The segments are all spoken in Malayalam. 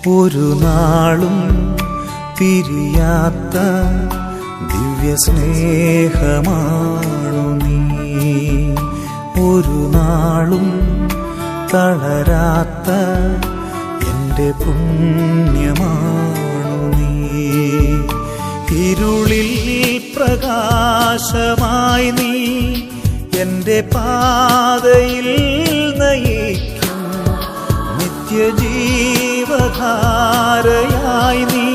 ഒരു നാളും പിരിയാത്ത ദിവ്യസ്നേഹമാണു നീ. ഒരു നാളും തളരാത്ത എൻ്റെ പുണ്യമാണു നീ. ഇരുളിൽ പ്രകാശമായി നീ എൻ്റെ പാതയിൽ നയിക്കും. നിത്യജീവധാരയായി നീ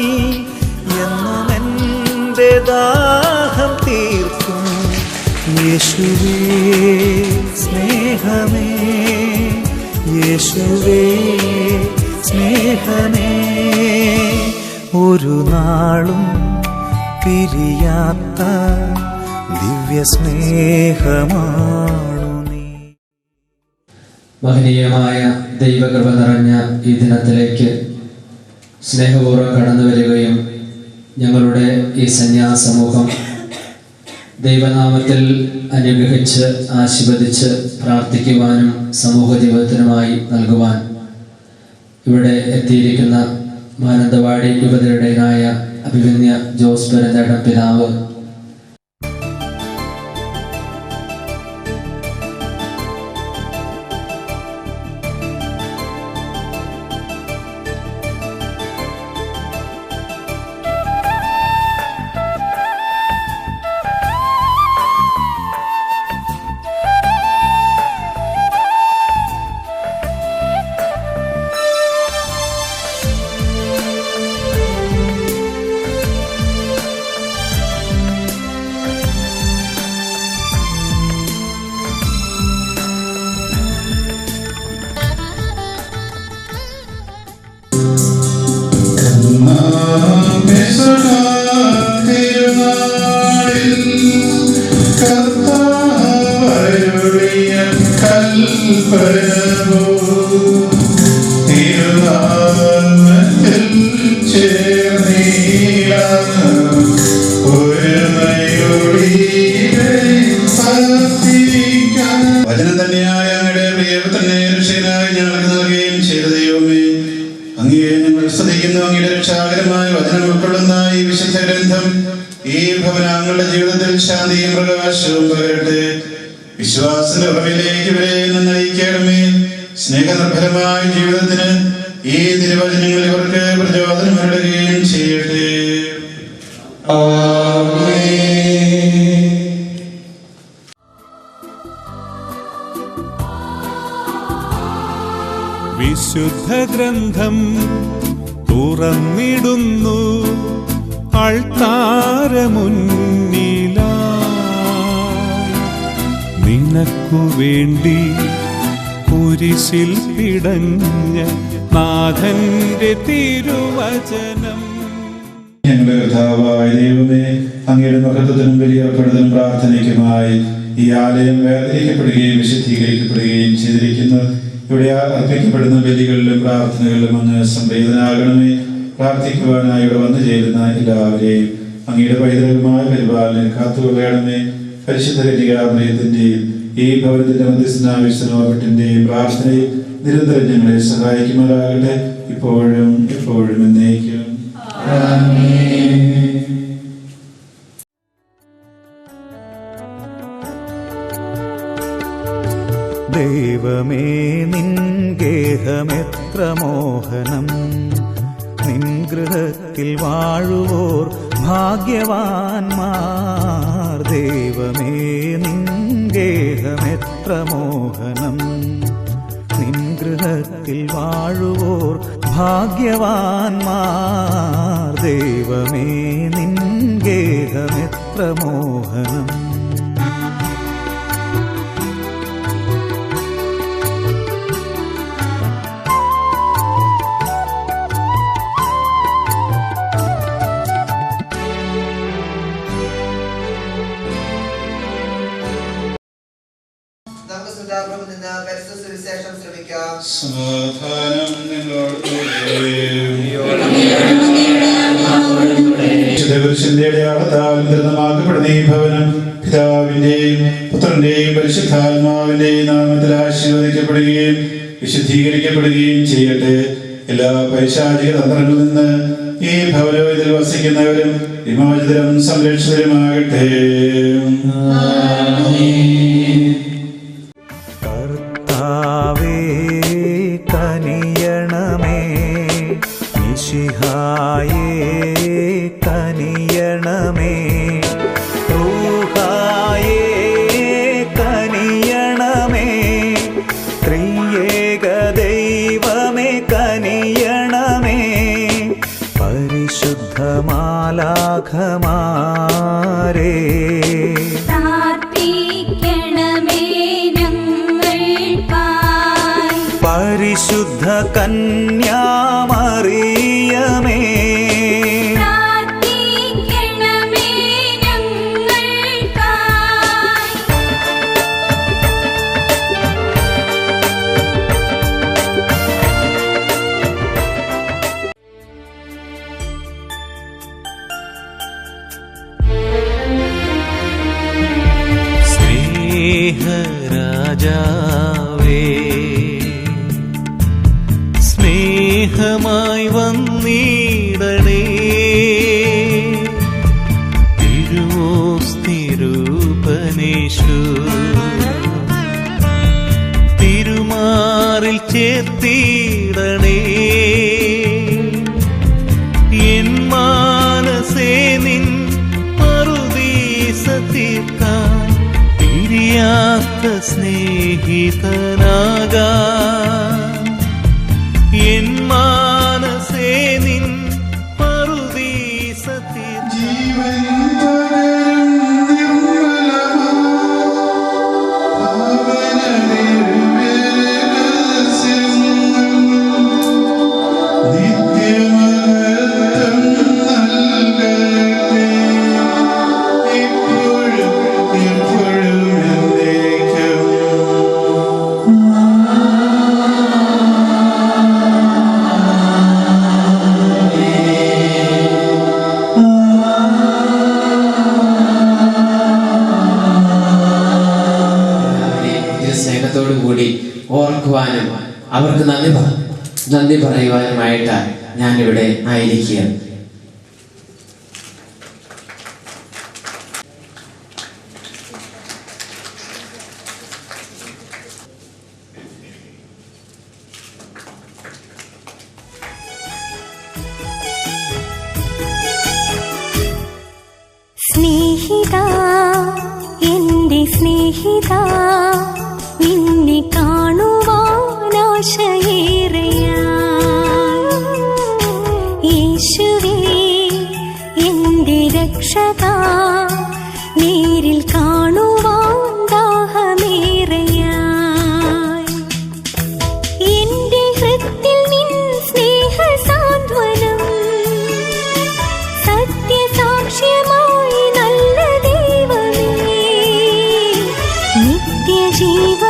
എന്നും എൻ്റെ ദാഹം തീർക്കും. യേശുവേ സ്നേഹമേ, യേശുവേ സ്നേഹമേ, ഒരു നാളും പിരിയാത്ത ദിവ്യസ്നേഹമാണു നീ. മഹനീയമായ ദൈവകൃപ നിറഞ്ഞ ഈ ദിനത്തിലേക്ക് സ്നേഹപൂർവ്വം കടന്നു വരികയും ഞങ്ങളുടെ ഈ സന്യാസമൂഹം ദൈവനാമത്തിൽ അനുഗ്രഹിച്ച് ആശീർവദിച്ച് പ്രാർത്ഥിക്കുവാനും സമൂഹ ജീവിതത്തിനുമായി നൽകുവാൻ ഇവിടെ എത്തിയിരിക്കുന്ന മാനന്തവാടി യുവതിയുടേതായ അഭിമന്യ ജോസ് പെരുന്തേടം പിതാവ്, വചനം തന്നെയായ അങ്ങയുടെ പ്രിയപുത്രനെ രക്ഷകനായി ഞങ്ങൾക്ക് നൽകുകയും ചെയ്ത ദൈവമേ, അങ്ങയെ ഞങ്ങൾ സ്തുതിക്കുന്നു. അങ്ങയുടെ രക്ഷാകരമായ വചനം ഉൾക്കൊള്ളുന്ന ഈ വിശുദ്ധ ഗ്രന്ഥം ഈ ഭവനാങ്ങളുടെ ജീവിതത്തിൽ ശാന്തിയും പ്രകാശവും പകരട്ടെ. വിശ്വാസത്തിന്റെ ഉറവിലേക്ക് ഇവരെ നയിക്കണമേ. സ്നേഹനിർഭരമായ ജീവിതത്തിന് ഈ തിരുവചനങ്ങൾ ഇവർക്ക് പ്രചോദനമരുളുകയും ചെയ്യട്ടെ. വിശുദ്ധ ഗ്രന്ഥം തുറന്നിടുന്നു അൾത്താരമുന്നിലായി. നിനക്കു വേണ്ടി കുരിശിൽ പിടഞ്ഞ നാഥന്റെ തിരുവചനം. ഞങ്ങളുടെ കർത്താവായ ദൈവമേ, അങ്ങയുടെ മഹത്വത്തിനും ബലിയർപ്പെടുത്തലും പ്രാർത്ഥനയ്ക്കുമായി ഈ ആലയം വേർതിരിക്കപ്പെടുകയും വിശുദ്ധീകരിക്കപ്പെടുകയും ചെയ്തിരിക്കുന്നു. ഇവിടെ അർപ്പിക്കപ്പെടുന്ന ബലികളിലും പ്രാർത്ഥനകളിലും അങ്ങ് സംവേദനാകണമേ. പ്രാർത്ഥിക്കുവാനായി ഇവിടെ വന്നു ചേരുന്ന എല്ലാവരെയും അങ്ങയുടെ പൈതൃകമായ പരിപാലനം കാത്തുകൊള്ളണമേ. പരിശുദ്ധ കന്യകാമറിയത്തിന്റെയും ഈ ഭവനത്തിന്റെ മധ്യസ്ഥനാവിഷ്ണുവിന്റെയും പ്രാർത്ഥനയിൽ നിരന്തരം ഞങ്ങളെ സഹായിക്കുമാറാകട്ടെ, ഇപ്പോഴും എപ്പോഴും എന്നേക്കും. ദൈവമേ നിൻ ഗേഹമെത്ര മോഹനം, നിൻ ഗൃഹത്തിൽ വാഴുവോർ ഭാഗ്യവാന്മാർ. ദൈവമേ നിൻ ഗേഹമെത്ര മോഹനം, നിൻ ഗൃഹത്തിൽ വാഴുവോർ ഭാഗ്യവാന്മാർ. ദൈവമേ നിൻ ഗേഹമെത്ര മോഹനം. സമാധാനം നിങ്ങളോടുകൂടെ. അടയാളത്താൽ ഈ ഭവനം പിതാവിന്റെയും പുത്രന്റെയും പരിശുദ്ധാത്മാവിന്റെയും നാമത്തിൽ ആശീർവദിക്കപ്പെടുകയും വിശുദ്ധീകരിക്കപ്പെടുകയും ചെയ്യട്ടെ. എല്ലാ പൈശാചിക തന്ത്രങ്ങളിൽ നിന്ന് ഈ ഭവനത്തിൽ വസിക്കുന്നവരും വിമോചിതരും സംരക്ഷിതരുമാകട്ടെ. കർത്താവേ കനിയണമേ, മിശിഹായേ കനിയണമേ, റൂഹായേ കനിയണമേ, ത്രിയേക ദൈവമേ കനിയണമേ, പരിശുദ്ധ മാലാഖമാരേ പ്രാർത്ഥിക്കണമേ ഞങ്ങൾക്കായി. പരിശുദ്ധ കന്യാമറിയമേ പ്രാർത്ഥിക്കണമേ ഞങ്ങൾക്കായി. സ്നേഹരാജാവേ, സ്നേഹമായി വന്നിടണേ, തിരുവോസ്തിരൂപനേഷു തിരുമാറിൽ ചേർത്തിടണേ, എൻ മാനസേ നിൻ പറുദീസ തീർക്കാൻ പിരിയാത്ത സ്നേഹിതനാകാൻ, എൻ മാനസേ നിൻ പറുദീസ തീർക്കാൻ. സ്നേഹത്തോടുകൂടി ഓർക്കുവാനും അവർക്ക് നന്ദി പറയുവാനുമായിട്ടാണ് ഞാനിവിടെ ആയിരിക്കുക. സ്നേഹിതാ, എന്റെ സ്നേഹിതാ, നിന്നെ കാണുവാനാശയേറെയായി. യേശുവേ എന്റെ രക്ഷകാ, നേരിൽ കാണുവാൻ ദാഹമേറെയായി. എന്റെ ഹൃത്തിൽ നിൻ സ്നേഹസാന്ത്വനം സത്യസാക്ഷ്യമായി നല്ല ദൈവമേ, നിത്യജീവ